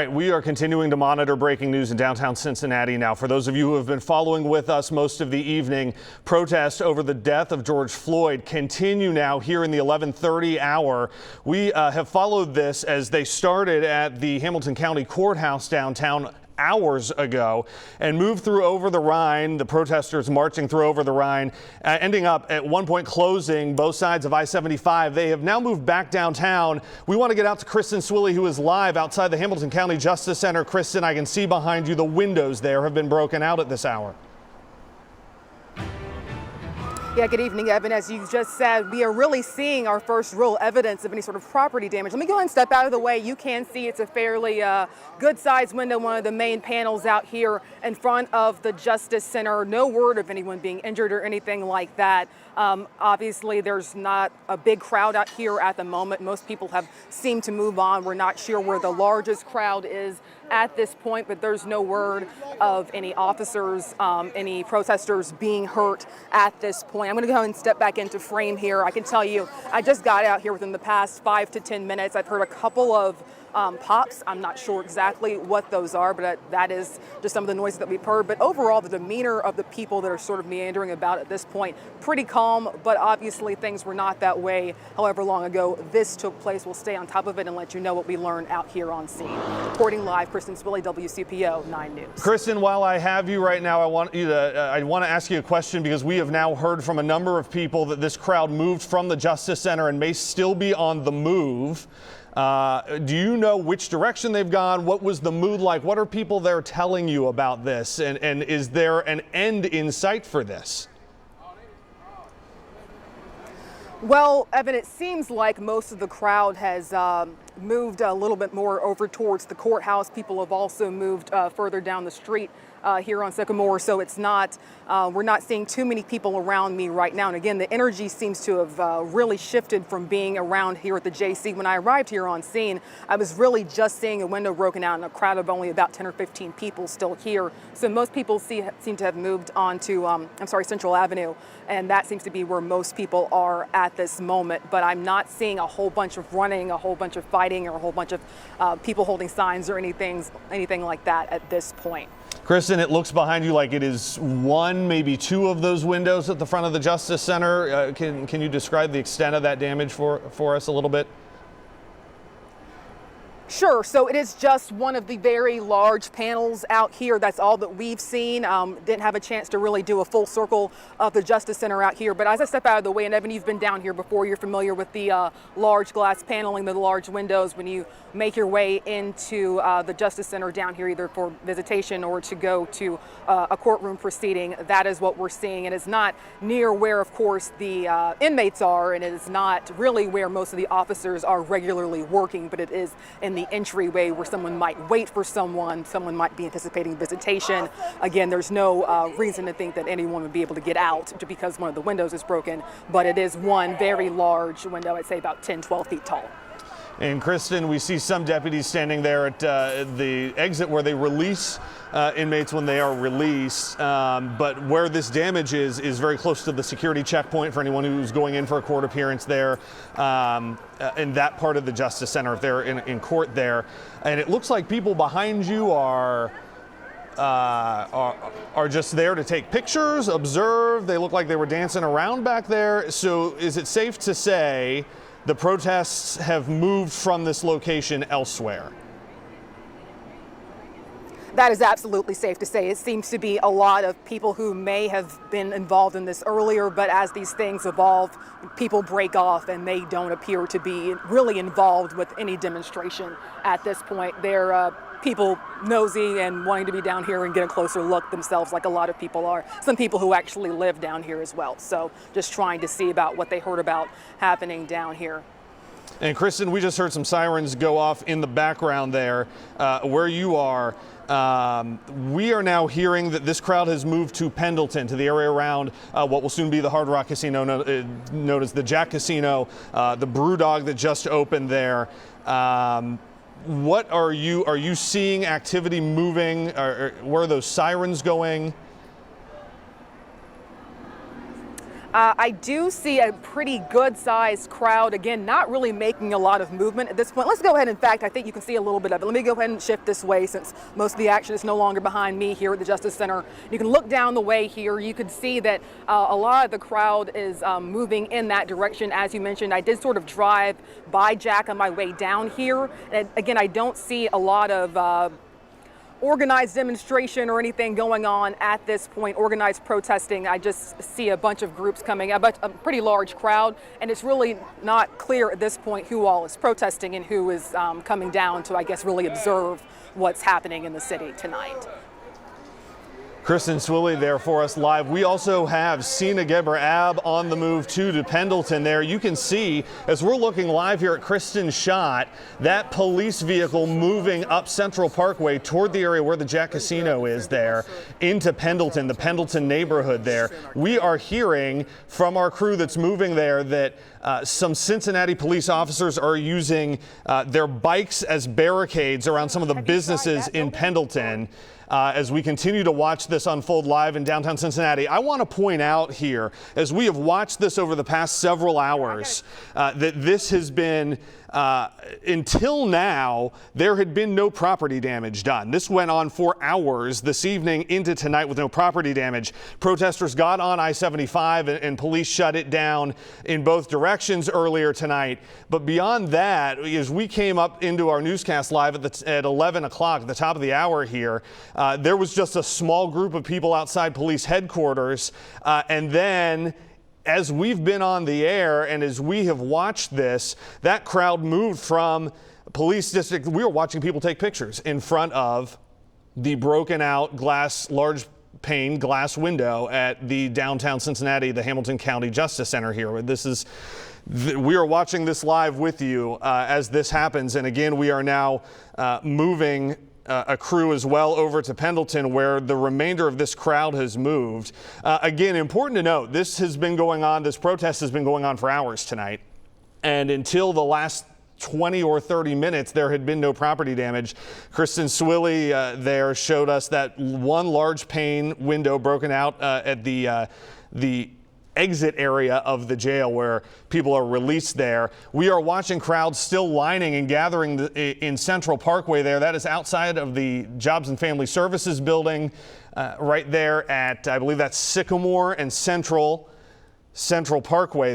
right, we are continuing to monitor breaking news in downtown Cincinnati now. For those of you who have been following with us most of the evening, protests over the death of George Floyd continue now here in the 11:30 hour. We have followed this as they started at the Hamilton County Courthouse downtown hours ago and moved through over the Rhine, the protesters marching through over the Rhine, ending up at one point closing both sides of I-75. They have now moved back downtown. We want to get out to Kristen Swilley, who is live outside the Hamilton County Justice Center. Kristen, I can see behind you the windows there have been broken out at this hour. Yeah, good evening, Evan. As you just said, we are really seeing our first real evidence of any sort of property damage. Let me go ahead and step out of the way. You can see it's a fairly good-sized window, one of the main panels out here in front of the Justice Center. No word of anyone being injured or anything like that. Obviously, there's not a big crowd out here at the moment. Most people have seemed to move on. We're not sure where the largest crowd is at this point, but there's no word of any officers, any protesters being hurt at this point. I'm going to go ahead and step back into frame here. I can tell you, I just got out here within the past 5 to 10 minutes. I've heard a couple of pops. I'm not sure exactly what those are, but that is just some of the noises that we've heard. But overall, the demeanor of the people that are sort of meandering about at this point, pretty calm, but obviously things were not that way however long ago this took place. We'll stay on top of it and let you know what we learn out here on scene. Reporting live, Kristen Swilley, WCPO 9 News. Kristen, while I have you right now, I want to ask you a question, because we have now heard from a number of people that this crowd moved from the Justice Center and may still be on the move. Do you know which direction they've gone? What was the mood like? What are people there telling you about this? And is there an end in sight for this? Well, Evan, it seems like most of the crowd has moved a little bit more over towards the courthouse. People have also moved further down the street here on Sycamore, so it's not, we're not seeing too many people around me right now. And again, the energy seems to have really shifted from being around here at the JC. When I arrived here on scene, I was really just seeing a window broken out and a crowd of only about 10 or 15 people still here. So most people seem to have moved on to, Central Avenue, and that seems to be where most people are at this moment. But I'm not seeing a whole bunch of running, a whole bunch of fighting, or a whole bunch of people holding signs or anything like that at this point. Kristen, it looks behind you like it is one, maybe two of those windows at the front of the Justice Center. Can you describe the extent of that damage for us a little bit? Sure. So it is just one of the very large panels out here. That's all that we've seen. Didn't have a chance to really do a full circle of the Justice Center out here. But as I step out of the way, and Evan, you've been down here before, you're familiar with the large glass paneling, the large windows when you make your way into the Justice Center down here, either for visitation or to go to a courtroom proceeding. That is what we're seeing. And it's not near where, of course, the inmates are, and it is not really where most of the officers are regularly working, but it is in the entryway where someone might wait for someone might be anticipating visitation. Again, there's no reason to think that anyone would be able to get out because one of the windows is broken, but it is one very large window, I'd say about 10, 12 feet tall. And Kristen, we see some deputies standing there at the exit where they release inmates when they are released. But where this damage is very close to the security checkpoint for anyone who's going in for a court appearance there in that part of the Justice Center, if they're in court there. And it looks like people behind you are just there to take pictures, observe. They look like they were dancing around back there. So is it safe to say the protests have moved from this location elsewhere? That is absolutely safe to say. It seems to be a lot of people who may have been involved in this earlier, but as these things evolve, people break off and they don't appear to be really involved with any demonstration at this point. They're people nosy and wanting to be down here and get a closer look themselves, like a lot of people are. Some people who actually live down here as well. So just trying to see about what they heard about happening down here. And Kristen, we just heard some sirens go off in the background there where you are. We are now hearing that this crowd has moved to Pendleton, to the area around what will soon be the Hard Rock Casino, known as the Jack Casino, the Brew Dog that just opened there. What are you seeing activity moving? Where are those sirens going? I do see a pretty good sized crowd. Again, not really making a lot of movement at this point. Let's go ahead. In fact, I think you can see a little bit of it. Let me go ahead and shift this way since most of the action is no longer behind me here at the Justice Center. You can look down the way here. You can see that a lot of the crowd is moving in that direction. As you mentioned, I did sort of drive by Jack on my way down here. And again, I don't see a lot of organized demonstration or anything going on at this point, organized protesting. I just see a bunch of groups coming, a pretty large crowd, and it's really not clear at this point who all is protesting and who is coming down to, I guess, really observe what's happening in the city tonight. Kristen Swilley there for us live. We also have Sina Gebre-ab on the move to Pendleton there. You can see, as we're looking live here at Kristen's shot, that police vehicle moving up Central Parkway toward the area where the Jack Casino is there into Pendleton, the Pendleton neighborhood there. We are hearing from our crew that's moving there that some Cincinnati police officers are using their bikes as barricades around some of the businesses in Pendleton. As we continue to watch this unfold live in downtown Cincinnati, I want to point out here, as we have watched this over the past several hours, that this has been, until now, there had been no property damage done. This went on for hours this evening into tonight with no property damage. Protesters got on I-75 and police shut it down in both directions earlier tonight. But beyond that, as we came up into our newscast live at 11 o'clock, at the top of the hour here, there was just a small group of people outside police headquarters. And then as we've been on the air and as we have watched this, that crowd moved from police district. We were watching people take pictures in front of the broken out glass, large pane glass window at the downtown Cincinnati, the Hamilton County Justice Center here. We are watching this live with you as this happens. And again, we are now moving a crew as well over to Pendleton, where the remainder of this crowd has moved. Again, important to note, this protest has been going on for hours tonight. And until the last 20 or 30 minutes, there had been no property damage. Kristen Swilley there showed us that one large pane window broken out at the exit area of the jail where people are released there. We are watching crowds still lining and gathering in Central Parkway there. That is outside of the Jobs and Family Services building right there at, I believe that's Sycamore and Central Parkway there.